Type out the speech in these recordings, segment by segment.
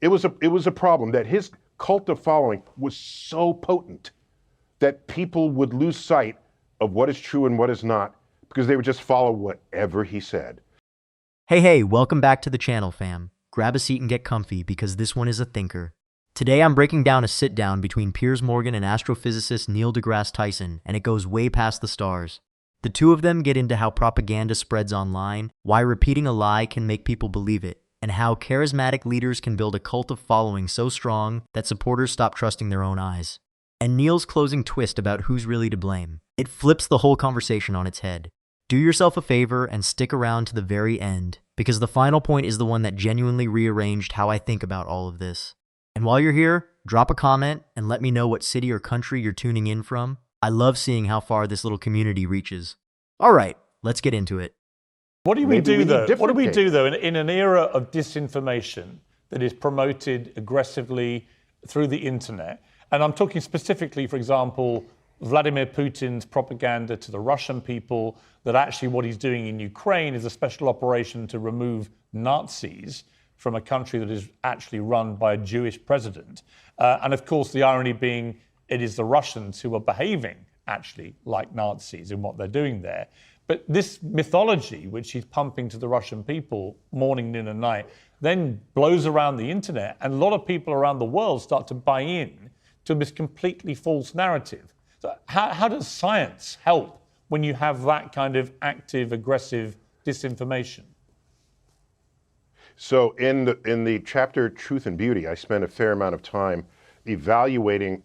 it was a problem that his cult of following was so potent that people would lose sight of what is true and what is not because they would just follow whatever he said. Hey, welcome back to the channel, fam. Grab a seat and get comfy because this one is a thinker. Today I'm breaking down a sit-down between Piers Morgan and astrophysicist Neil deGrasse Tyson, and it goes way past the stars. The two of them get into how propaganda spreads online, why repeating a lie can make people believe it, and how charismatic leaders can build a cult of following so strong that supporters stop trusting their own eyes. And Neil's closing twist about who's really to blame. It flips the whole conversation on its head. Do yourself a favor and stick around to the very end, because the final point is the one that genuinely rearranged how I think about all of this. And while you're here, drop a comment and let me know what city or country you're tuning in from. I love seeing how far this little community reaches. All right, let's get into it. What do we Maybe do we though? need What do we different do though in an era of disinformation that is promoted aggressively through the internet? And I'm talking specifically, for example, Vladimir Putin's propaganda to the Russian people that actually what he's doing in Ukraine is a special operation to remove Nazis from a country that is actually run by a Jewish president. And of course, the irony being it is the Russians who are behaving actually like Nazis in what they're doing there. But this mythology, which he's pumping to the Russian people morning, noon, and night, then blows around the internet. And a lot of people around the world start to buy in to this completely false narrative. So how does science help when you have that kind of active, aggressive disinformation? So in the chapter Truth and Beauty, I spent a fair amount of time evaluating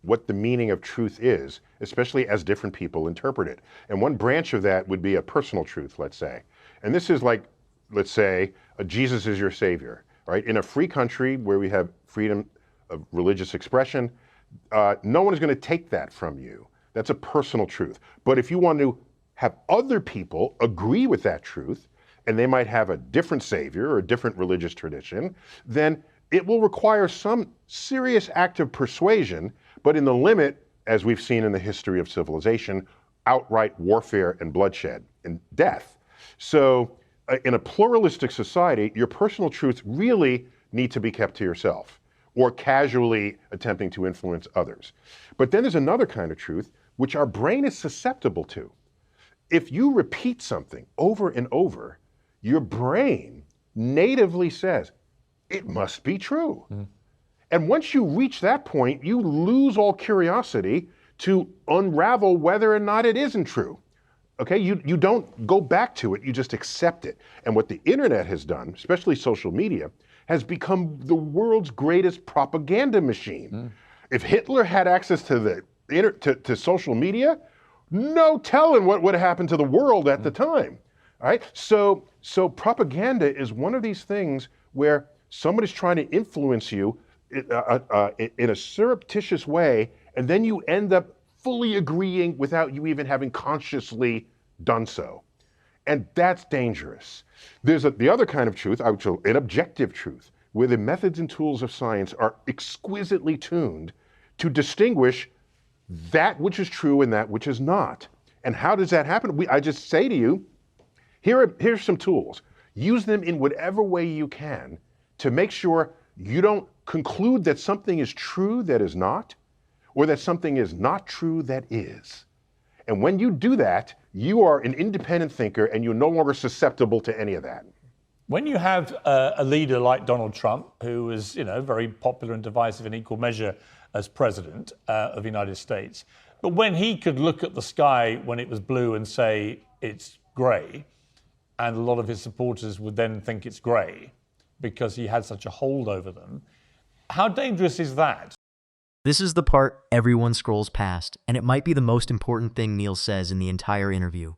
what the meaning of truth is, especially as different people interpret it. And one branch of that would be a personal truth, let's say. And this is like, let's say, Jesus is your savior, right? In a free country where we have freedom of religious expression, no one is going to take that from you. That's a personal truth. But if you want to have other people agree with that truth, and they might have a different savior or a different religious tradition, then it will require some serious act of persuasion, but in the limit, as we've seen in the history of civilization, outright warfare and bloodshed and death. So in a pluralistic society, your personal truths really need to be kept to yourself or casually attempting to influence others. But then there's another kind of truth which our brain is susceptible to. If you repeat something over and over, your brain natively says, it must be true. And once you reach that point, you lose all curiosity to unravel whether or not it isn't true. Okay, you don't go back to it, you just accept it. And what the internet has done, especially social media, has become the world's greatest propaganda machine. If Hitler had access to to social media, no telling what would have happened to the world at the time. All right, so propaganda is one of these things where somebody's trying to influence you in a surreptitious way, and then you end up fully agreeing without you even having consciously done so. And that's dangerous. There's the other kind of truth, an objective truth, where the methods and tools of science are exquisitely tuned to distinguish that which is true and that which is not. And how does that happen? I just say to you, here's some tools. Use them in whatever way you can to make sure you don't conclude that something is true that is not, or that something is not true that is. And when you do that, you are an independent thinker and you're no longer susceptible to any of that. When you have a leader like Donald Trump, who is, very popular and divisive in equal measure as president of the United States, but when he could look at the sky when it was blue and say it's grey, and a lot of his supporters would then think it's grey because he had such a hold over them, how dangerous is that? This is the part everyone scrolls past, and it might be the most important thing Neil says in the entire interview.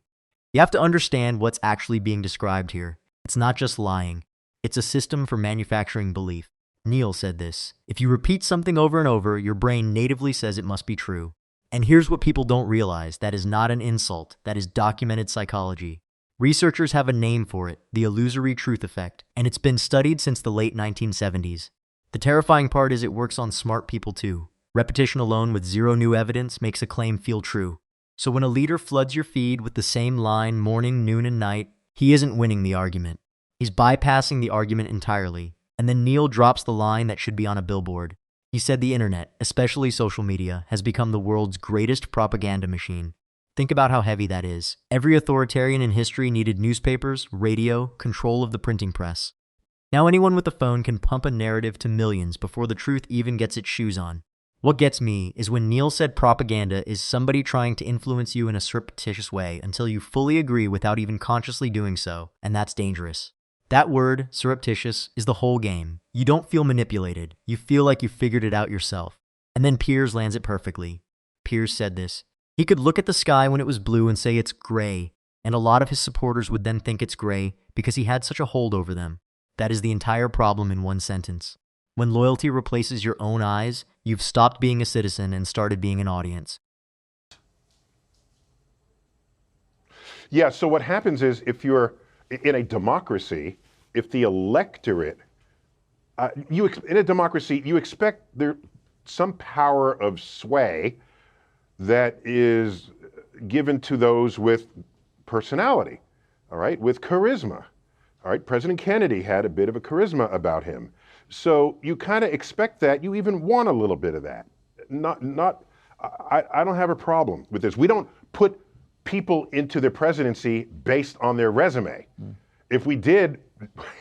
You have to understand what's actually being described here. It's not just lying. It's a system for manufacturing belief. Neil said this: if you repeat something over and over, your brain natively says it must be true. And here's what people don't realize: that is not an insult. That is documented psychology. Researchers have a name for it, the illusory truth effect, and it's been studied since the late 1970s. The terrifying part is it works on smart people too. Repetition alone with zero new evidence makes a claim feel true. So when a leader floods your feed with the same line morning, noon, and night, he isn't winning the argument. He's bypassing the argument entirely. And then Neil drops the line that should be on a billboard. He said the internet, especially social media, has become the world's greatest propaganda machine. Think about how heavy that is. Every authoritarian in history needed newspapers, radio, control of the printing press. Now anyone with a phone can pump a narrative to millions before the truth even gets its shoes on. What gets me is when Neil said propaganda is somebody trying to influence you in a surreptitious way until you fully agree without even consciously doing so, and that's dangerous. That word, surreptitious, is the whole game. You don't feel manipulated. You feel like you figured it out yourself. And then Piers lands it perfectly. Piers said this. He could look at the sky when it was blue and say it's gray, and a lot of his supporters would then think it's gray because he had such a hold over them. That is the entire problem in one sentence. When loyalty replaces your own eyes, you've stopped being a citizen and started being an audience. Yeah, so what happens is if you're in a democracy, if the electorate, in a democracy, you expect there some power of sway that is given to those with personality, all right, with charisma. All right, President Kennedy had a bit of a charisma about him. So you kind of expect that. You even want a little bit of that. I don't have a problem with this. We don't put people into the presidency based on their resume. If we did,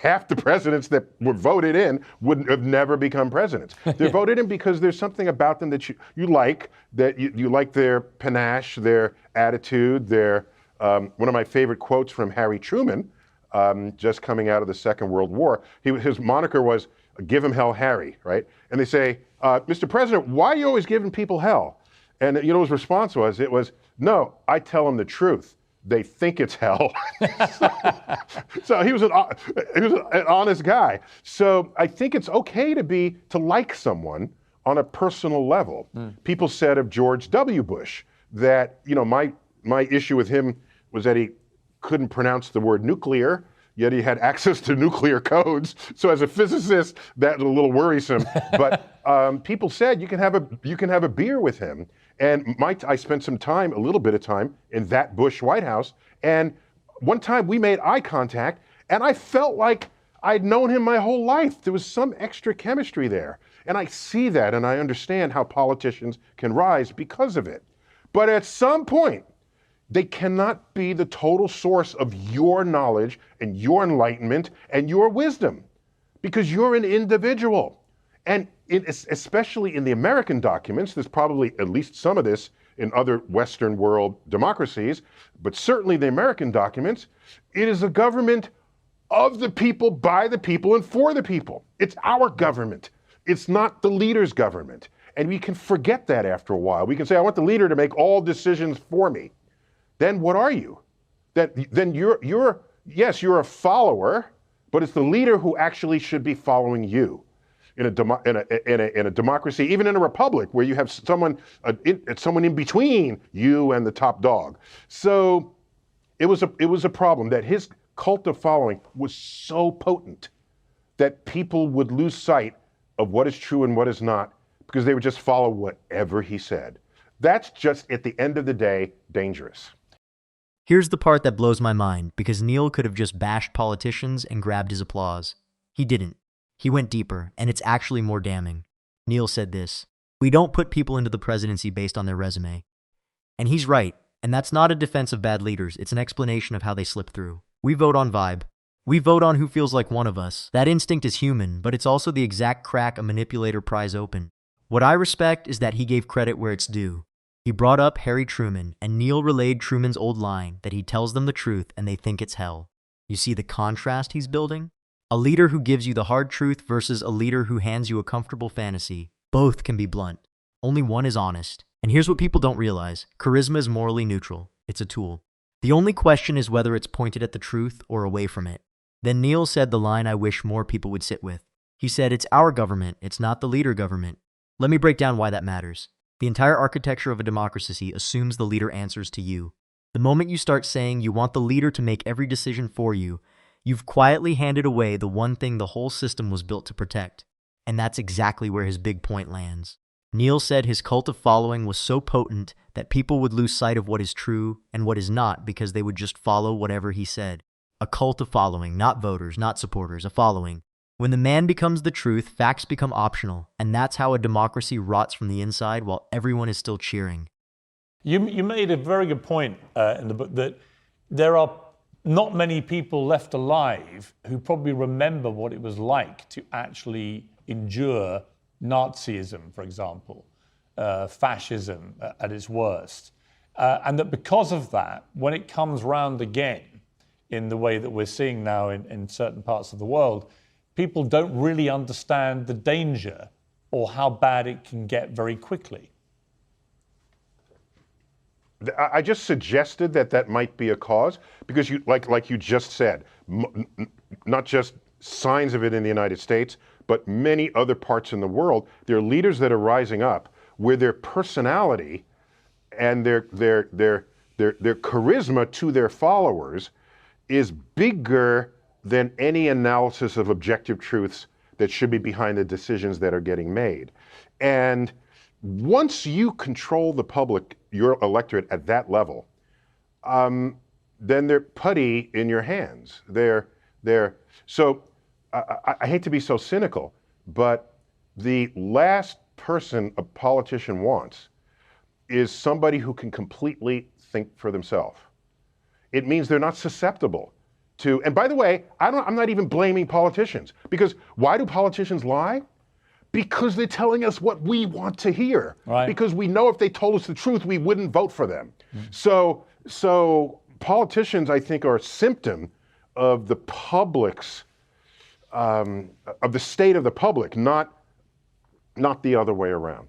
half the presidents that were voted in would have never become presidents. They're voted in because there's something about them that you like, that you like their panache, their attitude, their, one of my favorite quotes from Harry Truman, just coming out of the Second World War, his moniker was, "Give him hell, Harry," right? And they say, "Mr. President, why are you always giving people hell?" And you know his response was, "No, I tell them the truth. They think it's hell." So he was an honest guy. So I think it's okay to like someone on a personal level. People said of George W. Bush that, you know, my issue with him was that he couldn't pronounce the word nuclear, yet he had access to nuclear codes. So as a physicist, that was a little worrisome. But people said you can have a beer with him. And I spent a little bit of time in that Bush White House. And one time we made eye contact, and I felt like I'd known him my whole life. There was some extra chemistry there. And I see that, and I understand how politicians can rise because of it. But at some point, they cannot be the total source of your knowledge and your enlightenment and your wisdom, because you're an individual. And especially in the American documents, there's probably at least some of this in other Western world democracies, but certainly the American documents, it is a government of the people, by the people, and for the people. It's our government. It's not the leader's government. And we can forget that after a while. We can say, I want the leader to make all decisions for me. Then what are you? Then you're a follower, but it's the leader who actually should be following you. In a democracy, even in a republic, where you have someone in between you and the top dog. So it was a problem that his cult of following was so potent that people would lose sight of what is true and what is not, because they would just follow whatever he said. That's just, at the end of the day, dangerous. Here's the part that blows my mind, because Neil could have just bashed politicians and grabbed his applause. He didn't. He went deeper, and it's actually more damning. Neil said this: "We don't put people into the presidency based on their resume." And he's right, and that's not a defense of bad leaders, it's an explanation of how they slip through. We vote on vibe. We vote on who feels like one of us. That instinct is human, but it's also the exact crack a manipulator pries open. What I respect is that he gave credit where it's due. He brought up Harry Truman, and Neil relayed Truman's old line that he tells them the truth and they think it's hell. You see the contrast he's building? A leader who gives you the hard truth versus a leader who hands you a comfortable fantasy. Both can be blunt. Only one is honest. And here's what people don't realize. Charisma is morally neutral. It's a tool. The only question is whether it's pointed at the truth or away from it. Then Neil said the line I wish more people would sit with. He said, "It's our government, it's not the leader government." Let me break down why that matters. The entire architecture of a democracy assumes the leader answers to you. The moment you start saying you want the leader to make every decision for you, you've quietly handed away the one thing the whole system was built to protect. And that's exactly where his big point lands. Neil said his cult of following was so potent that people would lose sight of what is true and what is not because they would just follow whatever he said. A cult of following, not voters, not supporters, a following. When the man becomes the truth, facts become optional, and that's how a democracy rots from the inside while everyone is still cheering. You made a very good point in the book that there are not many people left alive who probably remember what it was like to actually endure Nazism, for example, fascism at its worst. And that because of that, when it comes round again in the way that we're seeing now in certain parts of the world, people don't really understand the danger or how bad it can get very quickly. I just suggested that might be a cause because you, like you just said, not just signs of it in the United States, but many other parts in the world. There are leaders that are rising up where their personality and their charisma to their followers is bigger than any analysis of objective truths that should be behind the decisions that are getting made. And once you control the public, your electorate at that level, then they're putty in your hands. So I hate to be so cynical, but the last person a politician wants is somebody who can completely think for themselves. It means they're not susceptible to, and by the way, I'm not even blaming politicians, because why do politicians lie? Because they're telling us what we want to hear. Right. Because we know if they told us the truth, we wouldn't vote for them. So politicians, I think, are a symptom of the public's, of the state of the public, not the other way around.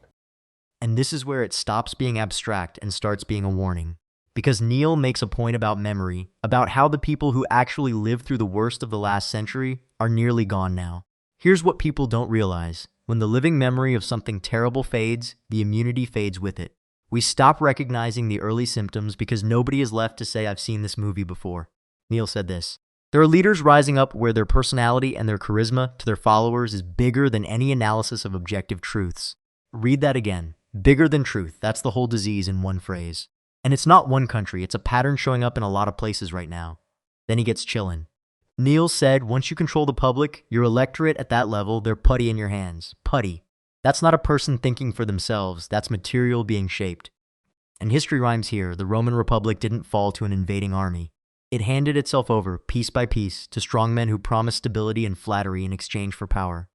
And this is where it stops being abstract and starts being a warning. Because Neil makes a point about memory, about how the people who actually lived through the worst of the last century are nearly gone now. Here's what people don't realize. When the living memory of something terrible fades, the immunity fades with it. We stop recognizing the early symptoms because nobody is left to say, I've seen this movie before. Neil said this. There are leaders rising up where their personality and their charisma to their followers is bigger than any analysis of objective truths. Read that again. Bigger than truth. That's the whole disease in one phrase. And it's not one country. It's a pattern showing up in a lot of places right now. Then he gets chillin'. Neil said, once you control the public, your electorate at that level, they're putty in your hands. Putty. That's not a person thinking for themselves. That's material being shaped. And history rhymes here. The Roman Republic didn't fall to an invading army. It handed itself over, piece by piece, to strongmen who promised stability and flattery in exchange for power.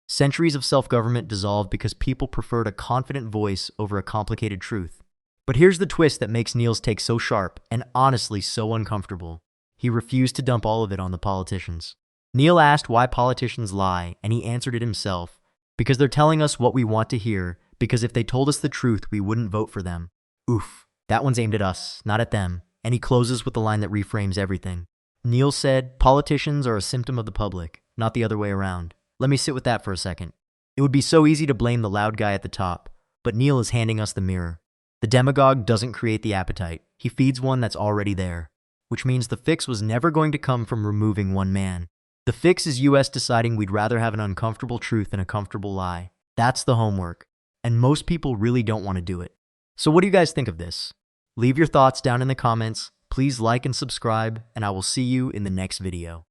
Centuries of self-government dissolved because people preferred a confident voice over a complicated truth. But here's the twist that makes Neil's take so sharp and honestly so uncomfortable. He refused to dump all of it on the politicians. Neil asked why politicians lie, and he answered it himself. Because they're telling us what we want to hear, because if they told us the truth, we wouldn't vote for them. Oof, that one's aimed at us, not at them. And he closes with the line that reframes everything. Neil said, politicians are a symptom of the public, not the other way around. Let me sit with that for a second. It would be so easy to blame the loud guy at the top, but Neil is handing us the mirror. The demagogue doesn't create the appetite. He feeds one that's already there. Which means the fix was never going to come from removing one man. The fix is US deciding we'd rather have an uncomfortable truth than a comfortable lie. That's the homework. And most people really don't want to do it. So what do you guys think of this? Leave your thoughts down in the comments. Please like and subscribe, and I will see you in the next video.